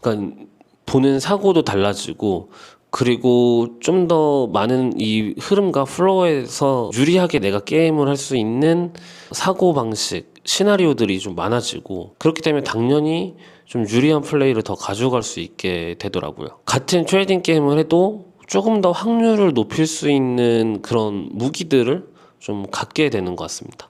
그러니까 보는 사고도 달라지고, 그리고 좀 더 많은 이 흐름과 플로우에서 유리하게 내가 게임을 할 수 있는 사고방식, 시나리오들이 좀 많아지고, 그렇기 때문에 당연히 좀 유리한 플레이를 더 가져갈 수 있게 되더라고요. 같은 트레이딩 게임을 해도 조금 더 확률을 높일 수 있는 그런 무기들을 좀 갖게 되는 것 같습니다.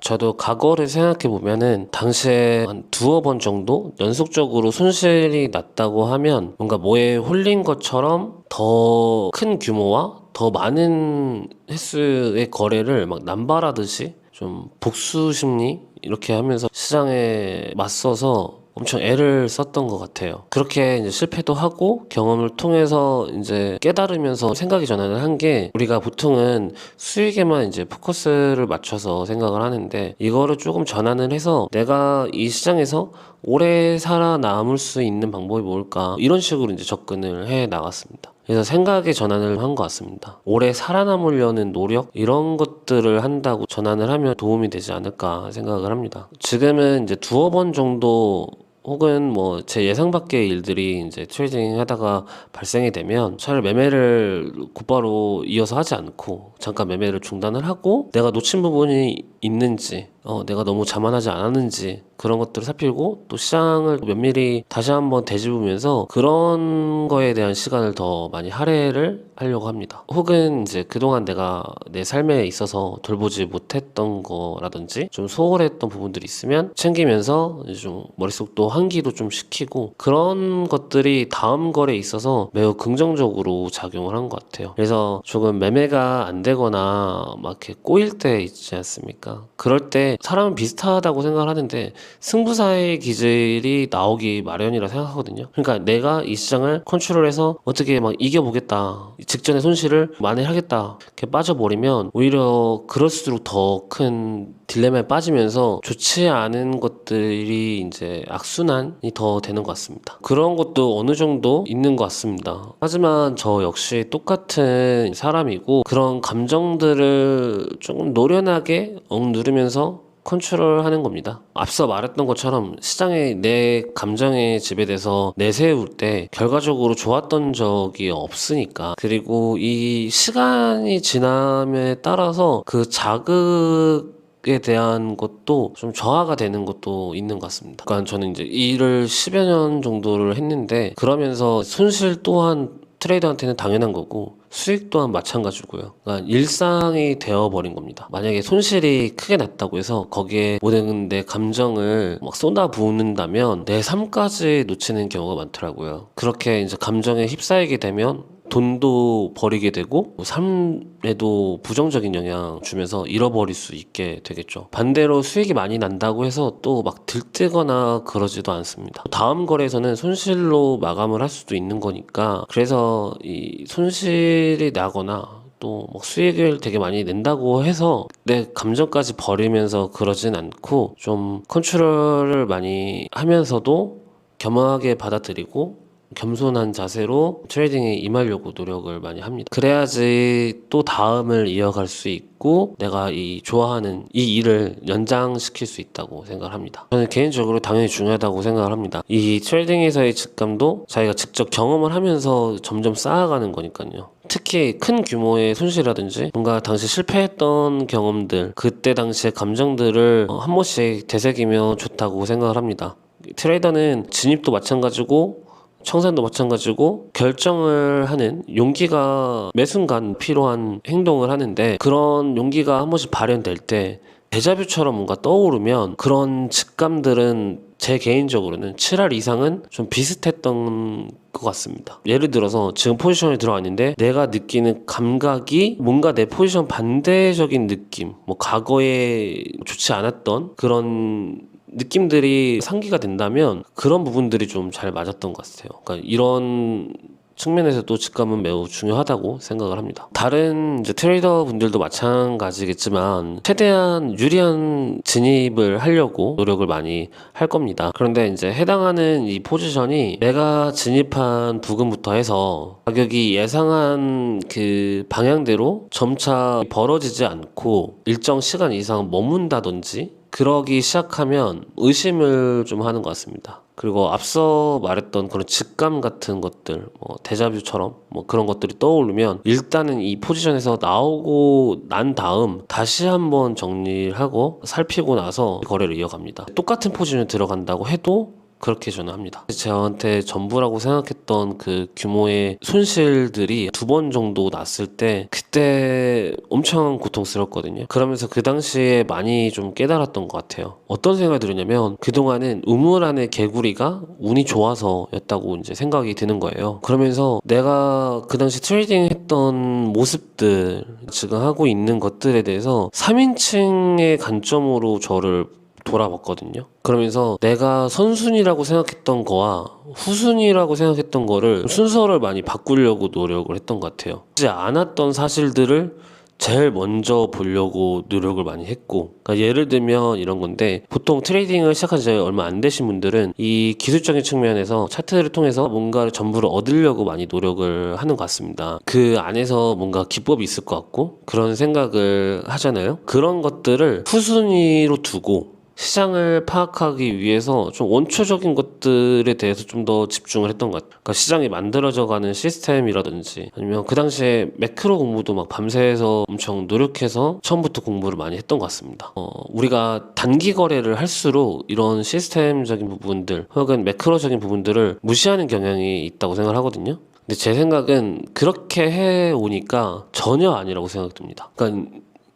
저도 과거를 생각해 보면은 당시에 한 두어 번 정도 연속적으로 손실이 났다고 하면 뭔가 뭐에 홀린 것처럼 더 큰 규모와 더 많은 횟수의 거래를 막 남발하듯이 좀 복수 심리 이렇게 하면서 시장에 맞서서 엄청 애를 썼던 것 같아요. 그렇게 이제 실패도 하고 경험을 통해서 이제 깨달으면서 생각이 전환을 한 게, 우리가 보통은 수익에만 이제 포커스를 맞춰서 생각을 하는데, 이거를 조금 전환을 해서 내가 이 시장에서 오래 살아남을 수 있는 방법이 뭘까, 이런 식으로 이제 접근을 해 나갔습니다. 그래서 생각의 전환을 한 것 같습니다. 오래 살아남으려는 노력, 이런 것들을 한다고 전환을 하면 도움이 되지 않을까 생각을 합니다. 지금은 이제 두어 번 정도 혹은 뭐 제 예상 밖의 일들이 이제 트레이딩 하다가 발생이 되면 차라리 매매를 곧바로 이어서 하지 않고 잠깐 매매를 중단을 하고, 내가 놓친 부분이 있는지, 내가 너무 자만하지 않았는지, 그런 것들을 살피고 또 시장을 면밀히 다시 한번 되짚으면서 그런 거에 대한 시간을 더 많이 할애를 하려고 합니다. 혹은 이제 그동안 내가 내 삶에 있어서 돌보지 못했던 거라든지 좀 소홀했던 부분들이 있으면 챙기면서 이제 좀 머릿속도 환기도 좀 시키고, 그런 것들이 다음 거래에 있어서 매우 긍정적으로 작용을 한 것 같아요. 그래서 조금 매매가 안 되거나 막 이렇게 꼬일 때 있지 않습니까? 그럴 때 사람은 비슷하다고 생각을 하는데 승부사의 기질이 나오기 마련이라 생각하거든요. 그러니까 내가 이 시장을 컨트롤해서 어떻게 막 이겨보겠다, 직전의 손실을 만회하겠다, 이렇게 빠져버리면 오히려 그럴수록 더 큰 딜레마에 빠지면서 좋지 않은 것들이 이제 악순환이 더 되는 것 같습니다. 그런 것도 어느 정도 있는 것 같습니다. 하지만 저 역시 똑같은 사람이고, 그런 감정들을 조금 노련하게 억누르면서 컨트롤하는 겁니다. 앞서 말했던 것처럼 시장에 내 감정에 지배돼서 내세울 때 결과적으로 좋았던 적이 없으니까. 그리고 이 시간이 지남에 따라서 그 자극에 대한 것도 좀 저하가 되는 것도 있는 것 같습니다. 그러니까 저는 이제 일을 10여 년 정도를 했는데, 그러면서 손실 또한 트레이더한테는 당연한 거고 수익 또한 마찬가지고요. 그러니까 일상이 되어버린 겁니다. 만약에 손실이 크게 났다고 해서 거기에 모든 내 감정을 막 쏟아부은다면 내 삶까지 놓치는 경우가 많더라고요. 그렇게 이제 감정에 휩싸이게 되면 돈도 버리게 되고 삶에도 부정적인 영향 주면서 잃어버릴 수 있게 되겠죠. 반대로 수익이 많이 난다고 해서 또 막 들뜨거나 그러지도 않습니다. 다음 거래에서는 손실로 마감을 할 수도 있는 거니까, 그래서 이 손실이 나거나 또 뭐 수익을 되게 많이 낸다고 해서 내 감정까지 버리면서 그러진 않고, 좀 컨트롤을 많이 하면서도 겸허하게 받아들이고 겸손한 자세로 트레이딩에 임하려고 노력을 많이 합니다. 그래야지 또 다음을 이어갈 수 있고 내가 이 좋아하는 이 일을 연장시킬 수 있다고 생각을 합니다. 저는 개인적으로 당연히 중요하다고 생각을 합니다. 이 트레이딩에서의 직감도 자기가 직접 경험을 하면서 점점 쌓아가는 거니까요. 특히 큰 규모의 손실이라든지 뭔가 당시 실패했던 경험들, 그때 당시의 감정들을 한 번씩 되새기면 좋다고 생각을 합니다. 트레이더는 진입도 마찬가지고 청산도 마찬가지고 결정을 하는 용기가 매 순간 필요한 행동을 하는데, 그런 용기가 한 번씩 발현될 때 데자뷰처럼 뭔가 떠오르면 그런 직감들은 제 개인적으로는 7할 이상은 좀 비슷했던 것 같습니다. 예를 들어서 지금 포지션에 들어왔는데 내가 느끼는 감각이 뭔가 내 포지션 반대적인 느낌, 뭐 과거에 좋지 않았던 그런 느낌들이 상기가 된다면 그런 부분들이 좀 잘 맞았던 것 같아요. 그러니까 이런 측면에서도 직감은 매우 중요하다고 생각을 합니다. 다른 이제 트레이더 분들도 마찬가지겠지만 최대한 유리한 진입을 하려고 노력을 많이 할 겁니다. 그런데 이제 해당하는 이 포지션이 내가 진입한 부근부터 해서 가격이 예상한 그 방향대로 점차 벌어지지 않고 일정 시간 이상 머문다든지 그러기 시작하면 의심을 좀 하는 것 같습니다. 그리고 앞서 말했던 그런 직감 같은 것들, 데자뷰처럼 그런 것들이 떠오르면 일단은 이 포지션에서 나오고 난 다음 다시 한번 정리를 하고 살피고 나서 거래를 이어갑니다. 똑같은 포지션에 들어간다고 해도 그렇게 저는 합니다. 저한테 전부라고 생각했던 그 규모의 손실들이 2번 정도 났을 때 그때 엄청 고통스럽거든요. 그러면서 그 당시에 많이 좀 깨달았던 것 같아요. 어떤 생각이 들었냐면 그동안은 우물 안에 개구리가 운이 좋아서였다고 이제 생각이 드는 거예요. 그러면서 내가 그 당시 트레이딩 했던 모습들, 지금 하고 있는 것들에 대해서 3인칭의 관점으로 저를 돌아봤거든요. 그러면서 내가 선순위라고 생각했던 거와 후순위라고 생각했던 거를 순서를 많이 바꾸려고 노력을 했던 것 같아요. 하지 않았던 사실들을 제일 먼저 보려고 노력을 많이 했고, 그러니까 예를 들면 이런 건데, 보통 트레이딩을 시작한 지 얼마 안 되신 분들은 이 기술적인 측면에서 차트를 통해서 뭔가를 전부를 얻으려고 많이 노력을 하는 것 같습니다. 그 안에서 뭔가 기법이 있을 것 같고 그런 생각을 하잖아요. 그런 것들을 후순위로 두고 시장을 파악하기 위해서 좀 원초적인 것들에 대해서 좀 더 집중을 했던 것 같아요. 그러니까 시장이 만들어져가는 시스템이라든지 아니면 그 당시에 매크로 공부도 막 밤새서 엄청 노력해서 처음부터 공부를 많이 했던 것 같습니다. 우리가 단기 거래를 할수록 이런 시스템적인 부분들 혹은 매크로적인 부분들을 무시하는 경향이 있다고 생각을 하거든요. 근데 제 생각은 그렇게 해오니까 전혀 아니라고 생각이 듭니다. 그러니까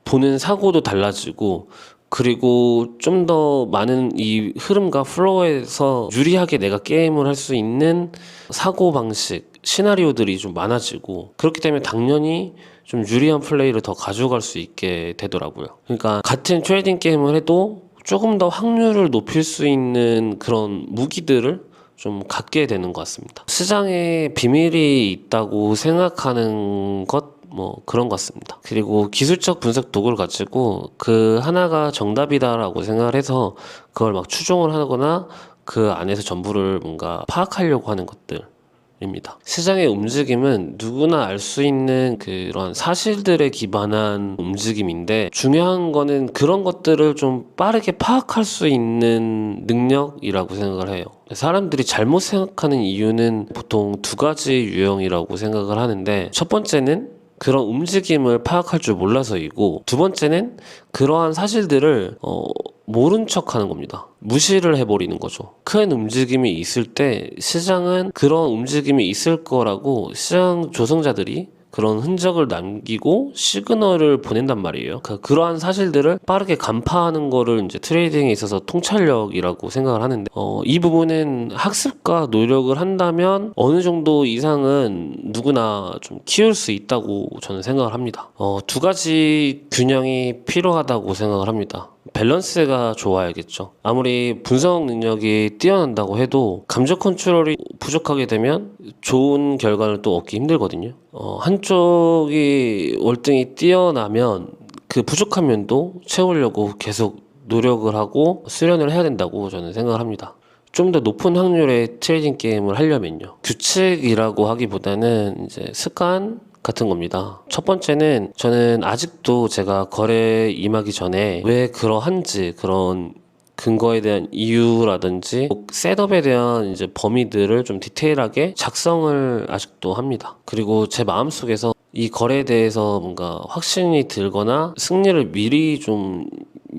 보는 사고도 달라지고 그리고 좀 더 많은 이 흐름과 플로우에서 유리하게 내가 게임을 할 수 있는 사고방식, 시나리오들이 좀 많아지고 그렇기 때문에 당연히 좀 유리한 플레이를 더 가져갈 수 있게 되더라고요. 그러니까 같은 트레이딩 게임을 해도 조금 더 확률을 높일 수 있는 그런 무기들을 좀 갖게 되는 것 같습니다. 시장에 비밀이 있다고 생각하는 것 그런 것 같습니다. 그리고 기술적 분석 도구를 가지고 그 하나가 정답이다라고 생각을 해서 그걸 막 추종을 하거나 그 안에서 전부를 뭔가 파악하려고 하는 것들입니다. 시장의 움직임은 누구나 알 수 있는 그런 사실들에 기반한 움직임인데 중요한 거는 그런 것들을 좀 빠르게 파악할 수 있는 능력이라고 생각을 해요. 사람들이 잘못 생각하는 이유는 보통 2가지 유형이라고 생각을 하는데 첫 번째는 그런 움직임을 파악할 줄 몰라서이고 2번째는 그러한 사실들을 모른 척 하는 겁니다. 무시를 해버리는 거죠. 큰 움직임이 있을 때 시장은 그런 움직임이 있을 거라고 시장 조성자들이 그런 흔적을 남기고 시그널을 보낸단 말이에요. 그러한 사실들을 빠르게 간파하는 거를 이제 트레이딩에 있어서 통찰력이라고 생각을 하는데, 이 부분은 학습과 노력을 한다면 어느 정도 이상은 누구나 좀 키울 수 있다고 저는 생각을 합니다. 2가지 균형이 필요하다고 생각을 합니다. 밸런스가 좋아야겠죠. 아무리 분석 능력이 뛰어난다고 해도 감정 컨트롤이 부족하게 되면 좋은 결과를 또 얻기 힘들거든요. 한쪽이 월등히 뛰어나면 그 부족한 면도 채우려고 계속 노력을 하고 수련을 해야 된다고 저는 생각을 합니다. 좀 더 높은 확률의 트레이딩 게임을 하려면요. 규칙이라고 하기보다는 이제 습관 같은 겁니다. 첫 번째는 저는 아직도 제가 거래에 임하기 전에 왜 그러한지 그런 근거에 대한 이유라든지 셋업에 대한 이제 범위들을 좀 디테일하게 작성을 아직도 합니다. 그리고 제 마음속에서 이 거래에 대해서 뭔가 확신이 들거나 승리를 미리 좀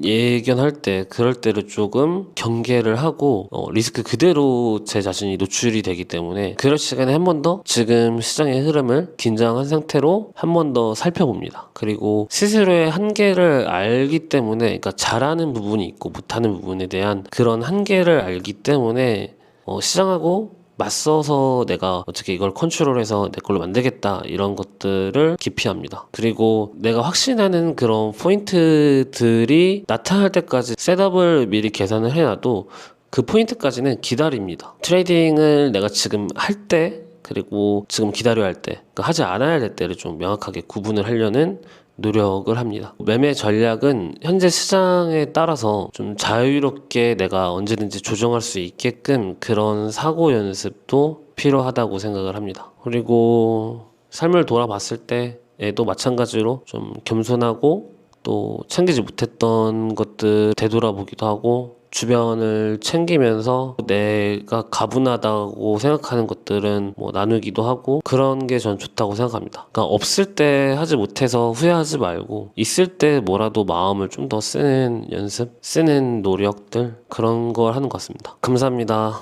예견할 때 그럴 때를 조금 경계를 하고 리스크 그대로 제 자신이 노출이 되기 때문에 그럴 시간에 한 번 더 지금 시장의 흐름을 긴장한 상태로 한 번 더 살펴봅니다. 그리고 스스로의 한계를 알기 때문에 그러니까 잘하는 부분이 있고 못하는 부분에 대한 그런 한계를 알기 때문에 시장하고 맞서서 내가 어떻게 이걸 컨트롤해서 내 걸로 만들겠다 이런 것들을 기피합니다. 그리고 내가 확신하는 그런 포인트들이 나타날 때까지 셋업을 미리 계산을 해놔도 그 포인트까지는 기다립니다. 트레이딩을 내가 지금 할 때 그리고 지금 기다려야 할 때, 그러니까 하지 않아야 될 때를 좀 명확하게 구분을 하려는 노력을 합니다. 매매 전략은 현재 시장에 따라서 좀 자유롭게 내가 언제든지 조정할 수 있게끔 그런 사고 연습도 필요하다고 생각을 합니다. 그리고 삶을 돌아봤을 때에도 마찬가지로 좀 겸손하고 또 챙기지 못했던 것들 되돌아보기도 하고 주변을 챙기면서 내가 가분하다고 생각하는 것들은 뭐 나누기도 하고 그런 게 전 좋다고 생각합니다. 그러니까 없을 때 하지 못해서 후회하지 말고 있을 때 뭐라도 마음을 좀 더 쓰는 연습, 쓰는 노력들 그런 걸 하는 것 같습니다. 감사합니다.